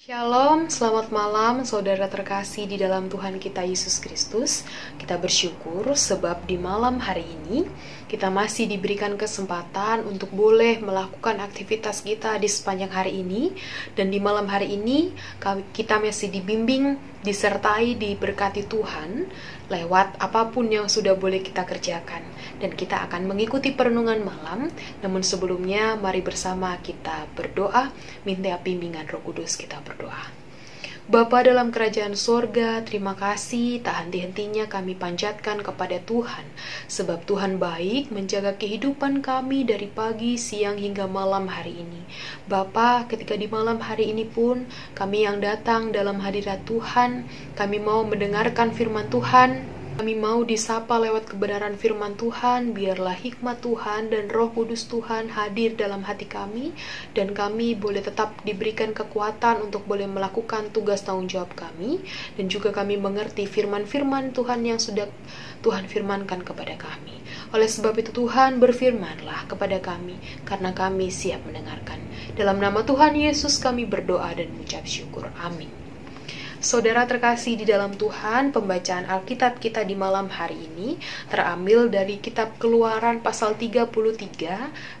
Shalom, selamat malam saudara terkasih di dalam Tuhan kita Yesus Kristus. Kita bersyukur sebab di malam hari ini kita masih diberikan kesempatan untuk boleh melakukan aktivitas kita di sepanjang hari ini. Dan di malam hari ini kita masih dibimbing, disertai, diberkati Tuhan lewat apapun yang sudah boleh kita kerjakan. Dan kita akan mengikuti perenungan malam. Namun sebelumnya mari bersama kita berdoa, minta bimbingan Roh Kudus. Kita berdoa. Bapa dalam kerajaan sorga, terima kasih tak henti-hentinya kami panjatkan kepada Tuhan, sebab Tuhan baik menjaga kehidupan kami dari pagi, siang hingga malam hari ini. Bapa, ketika di malam hari ini pun kami yang datang dalam hadirat Tuhan, kami mau mendengarkan firman Tuhan. Kami mau disapa lewat kebenaran firman Tuhan. Biarlah hikmat Tuhan dan Roh Kudus Tuhan hadir dalam hati kami, dan kami boleh tetap diberikan kekuatan untuk boleh melakukan tugas tanggung jawab kami, dan juga kami mengerti firman-firman Tuhan yang sudah Tuhan firmankan kepada kami. Oleh sebab itu Tuhan, berfirmanlah kepada kami, karena kami siap mendengarkan. Dalam nama Tuhan Yesus kami berdoa dan mengucap syukur. Amin. Saudara terkasih di dalam Tuhan, pembacaan Alkitab kita di malam hari ini terambil dari kitab Keluaran pasal 33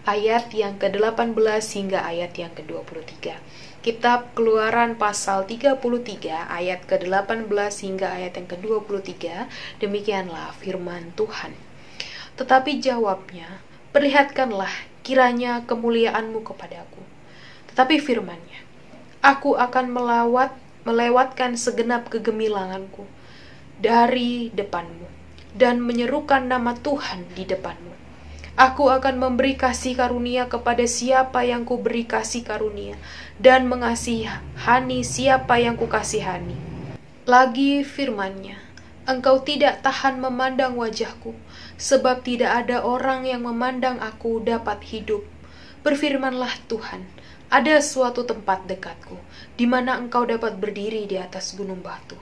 ayat yang ke-18 hingga ayat yang ke-23. Kitab Keluaran pasal 33 ayat ke-18 hingga ayat yang ke-23, demikianlah firman Tuhan. Tetapi jawabnya, perlihatkanlah kiranya kemuliaanmu kepadaku. Tetapi firman-Nya, aku akan melewatkan segenap kegemilanganku dari depanmu dan menyerukan nama Tuhan di depanmu. Aku akan memberi kasih karunia kepada siapa yang kuberi kasih karunia, dan mengasihani siapa yang kukasihani. Lagi firman-Nya, engkau tidak tahan memandang wajahku, sebab tidak ada orang yang memandang aku dapat hidup. Berfirmanlah Tuhan, ada suatu tempat dekatku, di mana engkau dapat berdiri di atas gunung batu.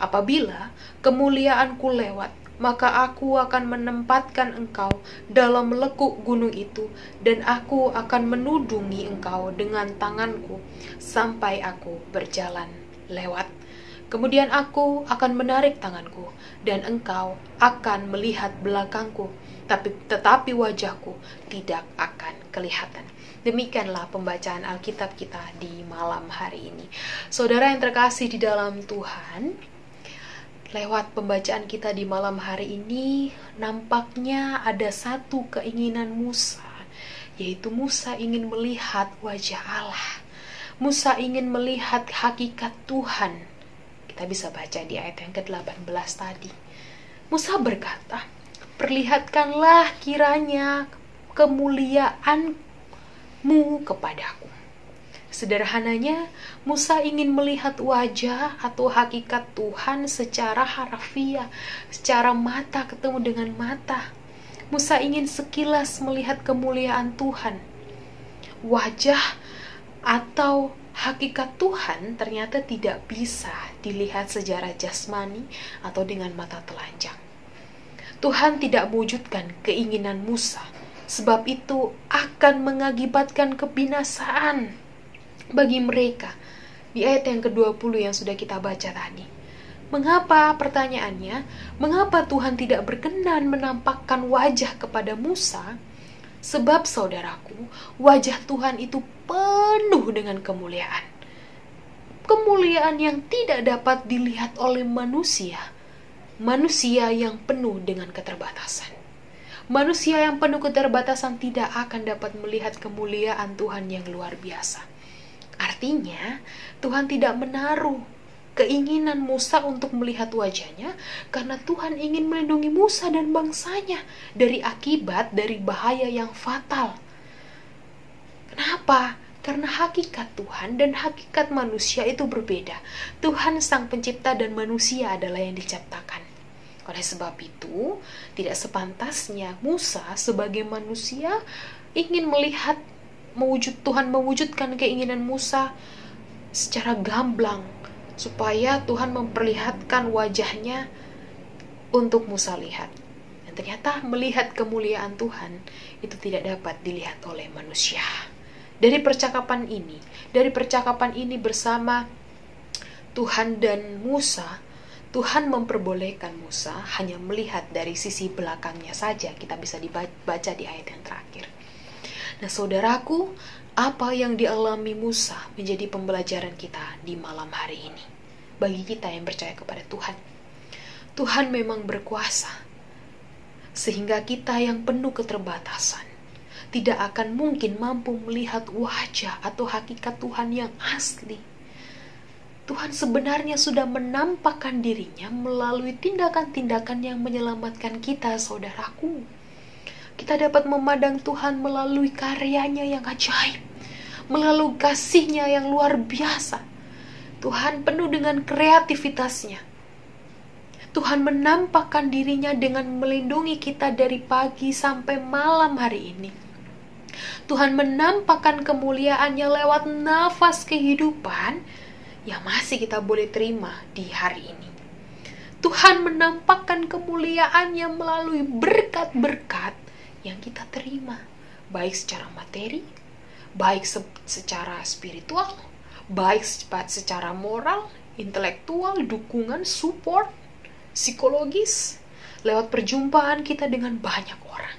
Apabila kemuliaanku lewat, maka aku akan menempatkan engkau dalam lekuk gunung itu, dan aku akan menudungi engkau dengan tanganku, sampai aku berjalan lewat. Kemudian aku akan menarik tanganku, dan engkau akan melihat belakangku, tetapi wajahku tidak akan kelihatan. Demikianlah pembacaan Alkitab kita di malam hari ini. Saudara yang terkasih di dalam Tuhan, lewat pembacaan kita di malam hari ini, nampaknya ada satu keinginan Musa, yaitu Musa ingin melihat wajah Allah. Musa ingin melihat hakikat Tuhan. Kita bisa baca di ayat yang ke-18 tadi. Musa berkata, perlihatkanlah kiranya kemuliaanmu kepadaku. Sederhananya, Musa ingin melihat wajah atau hakikat Tuhan secara harfiah, secara mata ketemu dengan mata. Musa ingin sekilas melihat kemuliaan Tuhan. Wajah atau hakikat Tuhan ternyata tidak bisa dilihat secara jasmani atau dengan mata telanjang. Tuhan tidak mewujudkan keinginan Musa, sebab itu akan mengakibatkan kebinasaan bagi mereka. Di ayat yang ke-20 yang sudah kita baca tadi. Mengapa, pertanyaannya, mengapa Tuhan tidak berkenan menampakkan wajah kepada Musa? Sebab saudaraku, wajah Tuhan itu penuh dengan kemuliaan. Kemuliaan yang tidak dapat dilihat oleh manusia. Manusia yang penuh dengan keterbatasan. Manusia yang penuh keterbatasan tidak akan dapat melihat kemuliaan Tuhan yang luar biasa. Artinya, Tuhan tidak menaruh keinginan Musa untuk melihat wajahnya, karena Tuhan ingin melindungi Musa dan bangsanya dari akibat dari bahaya yang fatal. Kenapa? Karena hakikat Tuhan dan hakikat manusia itu berbeda. Tuhan sang pencipta dan manusia adalah yang diciptakan. Oleh sebab itu, tidak sepantasnya Musa sebagai manusia ingin melihat Tuhan mewujudkan keinginan Musa secara gamblang, supaya Tuhan memperlihatkan wajahnya untuk Musa lihat. Dan ternyata melihat kemuliaan Tuhan itu tidak dapat dilihat oleh manusia. Dari percakapan ini bersama Tuhan dan Musa, Tuhan memperbolehkan Musa hanya melihat dari sisi belakangnya saja. Kita bisa dibaca di ayat yang terakhir. Nah, saudaraku, apa yang dialami Musa menjadi pembelajaran kita di malam hari ini. Bagi kita yang percaya kepada Tuhan. Tuhan memang berkuasa. Sehingga kita yang penuh keterbatasan tidak akan mungkin mampu melihat wajah atau hakikat Tuhan yang asli. Tuhan sebenarnya sudah menampakkan dirinya melalui tindakan-tindakan yang menyelamatkan kita, saudaraku. Kita dapat memandang Tuhan melalui karyanya yang ajaib, melalui kasih-Nya yang luar biasa. Tuhan penuh dengan kreativitasnya. Tuhan menampakkan dirinya dengan melindungi kita dari pagi sampai malam hari ini. Tuhan menampakkan kemuliaannya lewat nafas kehidupan yang masih kita boleh terima di hari ini. Tuhan menampakkan kemuliaannya melalui berkat-berkat yang kita terima, baik secara materi, baik secara spiritual, baik secara moral, intelektual, dukungan, support, psikologis, lewat perjumpaan kita dengan banyak orang.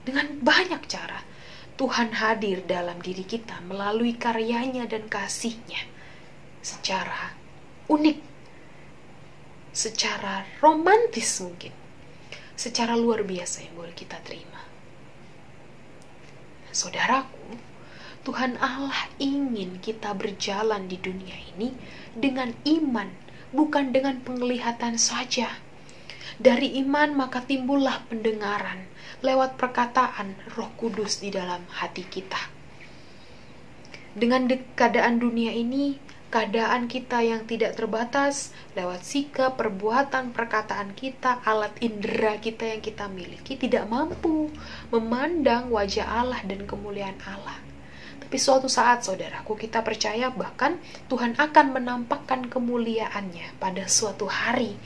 Dengan banyak cara, Tuhan hadir dalam diri kita melalui karyanya dan kasih-Nya. Secara unik, secara romantis mungkin, secara luar biasa yang boleh kita terima. Saudaraku, Tuhan Allah ingin kita berjalan di dunia ini dengan iman, bukan dengan penglihatan saja. Dari iman maka timbullah pendengaran lewat perkataan Roh Kudus di dalam hati kita. Dengan keadaan dunia ini, keadaan kita yang tidak terbatas, lewat sikap, perbuatan, perkataan kita, alat indera kita yang kita miliki, tidak mampu memandang wajah Allah dan kemuliaan Allah. Tapi suatu saat, saudaraku, kita percaya bahkan Tuhan akan menampakkan kemuliaannya pada suatu hari,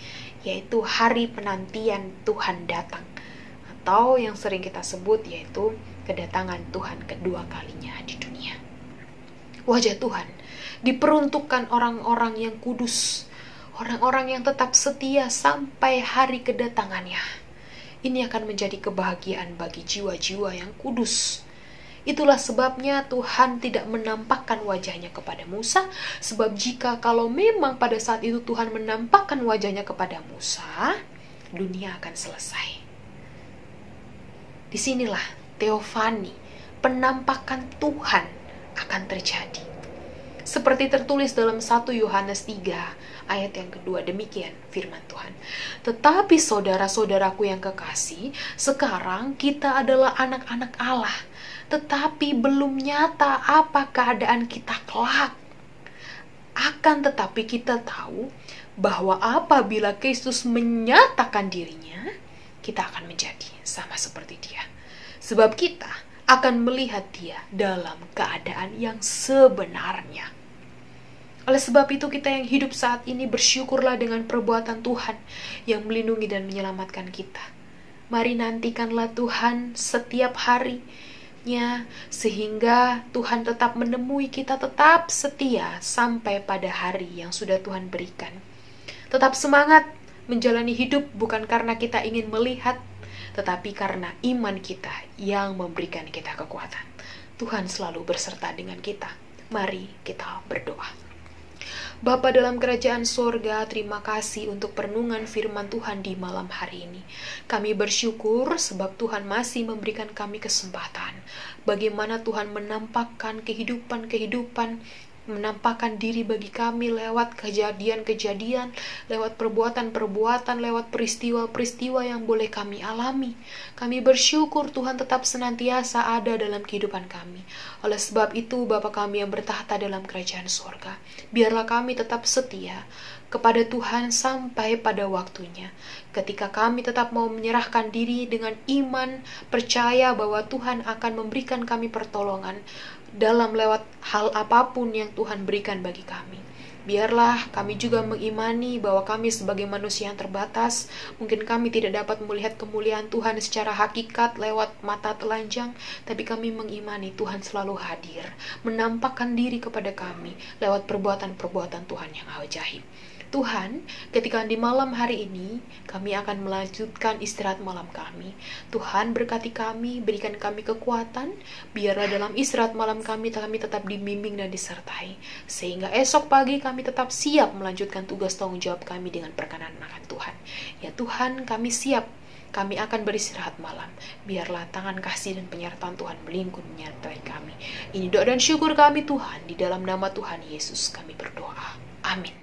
yaitu hari penantian Tuhan datang. Atau yang sering kita sebut yaitu kedatangan Tuhan kedua kalinya di dunia. Wajah Tuhan diperuntukkan orang-orang yang kudus, orang-orang yang tetap setia sampai hari kedatangannya. Ini akan menjadi kebahagiaan bagi jiwa-jiwa yang kudus. Itulah sebabnya Tuhan tidak menampakkan wajahnya kepada Musa, sebab jika kalau memang pada saat itu Tuhan menampakkan wajahnya kepada Musa, dunia akan selesai. Disinilah teofani, penampakan Tuhan akan terjadi. Seperti tertulis dalam 1 Yohanes 3 ayat yang kedua, demikian firman Tuhan. Tetapi saudara-saudaraku yang kekasih, sekarang kita adalah anak-anak Allah, tetapi belum nyata apa keadaan kita kelak. Akan tetapi kita tahu bahwa apabila Kristus menyatakan dirinya, kita akan menjadi sama seperti Dia. Sebab kita akan melihat Dia dalam keadaan yang sebenarnya. Oleh sebab itu kita yang hidup saat ini bersyukurlah dengan perbuatan Tuhan yang melindungi dan menyelamatkan kita. Mari nantikanlah Tuhan setiap harinya, sehingga Tuhan tetap menemui kita, tetap setia sampai pada hari yang sudah Tuhan berikan. Tetap semangat menjalani hidup bukan karena kita ingin melihat, tetapi karena iman kita yang memberikan kita kekuatan. Tuhan selalu berserta dengan kita. Mari kita berdoa. Bapa dalam kerajaan sorga, terima kasih untuk perenungan firman Tuhan di malam hari ini. Kami bersyukur sebab Tuhan masih memberikan kami kesempatan. Bagaimana Tuhan menampakkan kehidupan, menampakkan diri bagi kami lewat kejadian-kejadian, lewat perbuatan-perbuatan, lewat peristiwa-peristiwa yang boleh kami alami. Kami bersyukur Tuhan tetap senantiasa ada dalam kehidupan kami. Oleh sebab itu, Bapa kami yang bertahta dalam kerajaan surga, biarlah kami tetap setia kepada Tuhan sampai pada waktunya. Ketika kami tetap mau menyerahkan diri dengan iman, percaya bahwa Tuhan akan memberikan kami pertolongan dalam lewat hal apapun yang Tuhan berikan bagi kami. Biarlah kami juga mengimani bahwa kami sebagai manusia yang terbatas, mungkin kami tidak dapat melihat kemuliaan Tuhan secara hakikat lewat mata telanjang, tapi kami mengimani Tuhan selalu hadir, menampakkan diri kepada kami lewat perbuatan-perbuatan Tuhan yang ajaib. Tuhan, ketika di malam hari ini kami akan melanjutkan istirahat malam kami, Tuhan berkati kami, berikan kami kekuatan, biarlah dalam istirahat malam kami tetap dibimbing dan disertai, sehingga esok pagi kami tetap siap melanjutkan tugas tanggung jawab kami dengan perkenan akan Tuhan. Ya Tuhan, kami siap. Kami akan beristirahat malam. Biarlah tangan kasih dan penyertaan Tuhan melingkup menyertai kami. Ini doa dan syukur kami Tuhan, di dalam nama Tuhan Yesus kami berdoa. Amin.